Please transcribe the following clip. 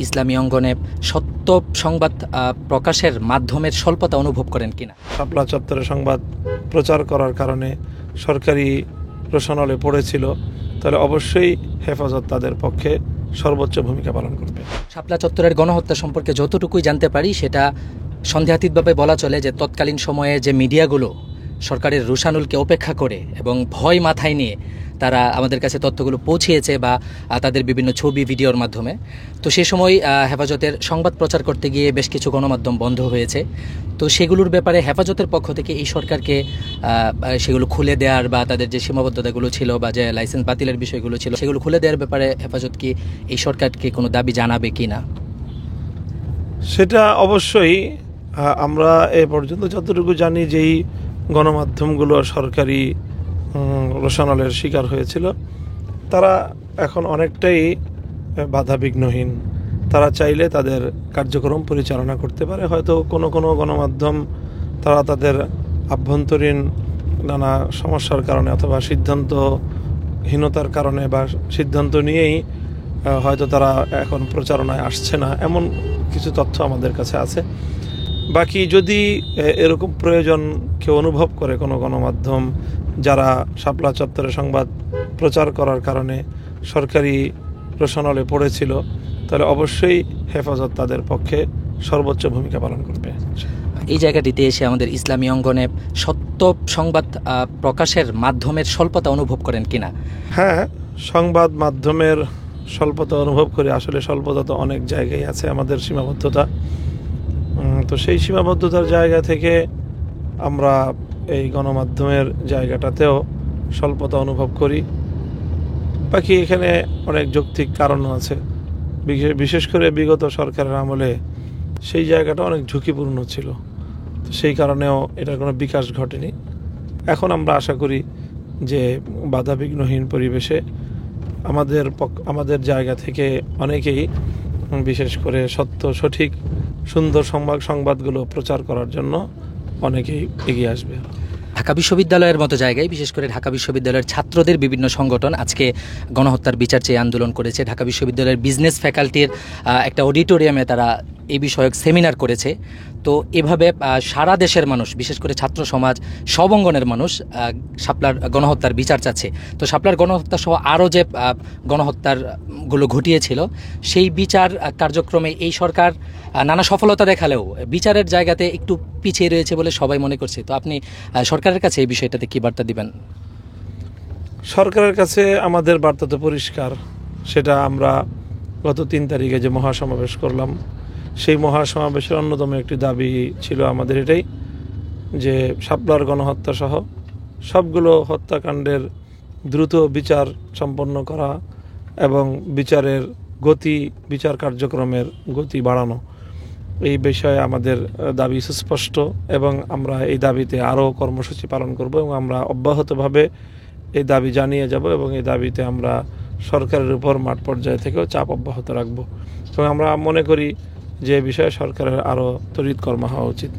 ইসলামী অঙ্গনে সত্য সংবাদ প্রকাশের মাধ্যমের স্বল্পতা অনুভব করেন কিনা? শাপলা চত্বরে সংবাদ প্রচার করার কারণে সরকারি রোশনালে পড়েছিল, তাহলে অবশ্যই হেফাজত তাদের পক্ষে সর্বোচ্চ ভূমিকা পালন করবে। শাপলা চত্বরের গণহত্যা সম্পর্কে যতটুকুই জানতে পারি সেটা সন্দেহাতীতভাবে বলা চলে যে তৎকালীন সময়ে যে মিডিয়াগুলো সরকারের রোশানুলকে উপেক্ষা করে এবং ভয় মাথায় নিয়ে তারা আমাদের কাছে তথ্যগুলো পৌঁছিয়েছে বা তাদের বিভিন্ন ছবি ভিডিওর মাধ্যমে। তো সে সময় হেফাজতের সংবাদ প্রচার করতে গিয়ে বেশ কিছু গণমাধ্যম বন্ধ হয়েছে। তো সেগুলোর ব্যাপারে হেফাজতের পক্ষ থেকে এই সরকারকে সেগুলো খুলে দেওয়ার বা তাদের যে সীমাবদ্ধতাগুলো ছিল বা যে লাইসেন্স বাতিলের বিষয়গুলো ছিল সেগুলো খুলে দেওয়ার ব্যাপারে হেফাজত কি এই সরকারকে কোনো দাবি জানাবে কি না? সেটা অবশ্যই আমরা এ পর্যন্ত যতটুকু জানি যেই গণমাধ্যমগুলো সরকারি রোশনালের শিকার হয়েছিল তারা এখন অনেকটাই বাধাবিঘ্নহীন। তারা চাইলে তাদের কার্যক্রম পরিচালনা করতে পারে। হয়তো কোনো কোনো গণমাধ্যম তারা তাদের আভ্যন্তরীণ নানা সমস্যার কারণে অথবা সিদ্ধান্তহীনতার কারণে বা সিদ্ধান্ত নিয়েই হয়তো তারা এখন প্রচারণায় আসছে না, এমন কিছু তথ্য আমাদের কাছে আছে। বাকি যদি এরকম প্রয়োজন কেউ অনুভব করে কোনো গণমাধ্যম যারা শাপলা চত্বরে সংবাদ প্রচার করার কারণে সরকারি রোশনালে পড়েছিল, তাহলে অবশ্যই হেফাজত তাদের পক্ষে সর্বোচ্চ ভূমিকা পালন করবে। এই জায়গাটিতে এসে আমাদের ইসলামী অঙ্গনে সত্য সংবাদ প্রকাশের মাধ্যমের স্বল্পতা অনুভব করেন কিনা? হ্যাঁ, সংবাদ মাধ্যমের স্বল্পতা অনুভব করি। আসলে স্বল্পতা তো অনেক জায়গায় আছে, আমাদের সীমাবদ্ধতা। তো সেই সীমাবদ্ধতার জায়গা থেকে আমরা এই গণমাধ্যমের জায়গাটাতেও স্বল্পতা অনুভব করি। বাকি এখানে অনেক যৌক্তিক কারণও আছে। বিশেষ করে বিগত সরকারের আমলে সেই জায়গাটা অনেক ঝুঁকিপূর্ণ ছিল, তো সেই কারণেও এটার কোনো বিকাশ ঘটেনি। এখন আমরা আশা করি যে বাধাবিঘ্নহীন পরিবেশে আমাদের জায়গা থেকে অনেকেই বিশেষ করে সত্য, সঠিক, সুন্দর সংবাদগুলো প্রচার করার জন্য অনেকেই এগিয়ে আসবে। ঢাকা বিশ্ববিদ্যালয়ের মতো জায়গায় বিশেষ করে ঢাকা বিশ্ববিদ্যালয়ের ছাত্রদের বিভিন্ন সংগঠন আজকে গণহত্যার বিচার চেয়ে আন্দোলন করেছে। ঢাকা বিশ্ববিদ্যালয়ের বিজনেস ফ্যাকাল্টির একটা অডিটোরিয়ামে তারা এই বিষয়ক সেমিনার করেছে। তো এভাবে সারা দেশের মানুষ, বিশেষ করে ছাত্র সমাজ, সব অঙ্গনের মানুষ শাপলার গণহত্যার বিচার চাচ্ছে। তো শাপলার গণহত্যা সহ আরও যে গণহত্যারগুলো ঘটিয়েছিল সেই বিচার কার্যক্রমে এই সরকার নানা সফলতা দেখালেও বিচারের জায়গাতে একটু পিছিয়ে রয়েছে বলে সবাই মনে করছে। তো আপনি সরকারের কাছে এই বিষয়টাতে কী বার্তা দিবেন? সরকারের কাছে আমাদের বার্তা তো পরিষ্কার। সেটা আমরা গত 3 তারিখে যে মহাসমাবেশ করলাম, সেই মহাসমাবেশের অন্যতম একটি দাবি ছিল আমাদের এটাই যে শাপলার গণহত্যা সহ সবগুলো হত্যাকাণ্ডের দ্রুত বিচার সম্পন্ন করা এবং বিচার কার্যক্রমের গতি বাড়ানো, এই বিষয়ে আমাদের দাবি সুস্পষ্ট এবং আমরা এই দাবিতে আরও কর্মসূচি পালন করব এবং আমরা অব্যাহতভাবে এই দাবি জানিয়ে যাব এবং এই দাবিতে আমরা সরকারের উপর মাঠ পর্যায়ে থেকেও চাপ অব্যাহত রাখব এবং আমরা মনে করি যে বিষয়ে সরকারের আরও তড়িৎ কর্ম হওয়া উচিত।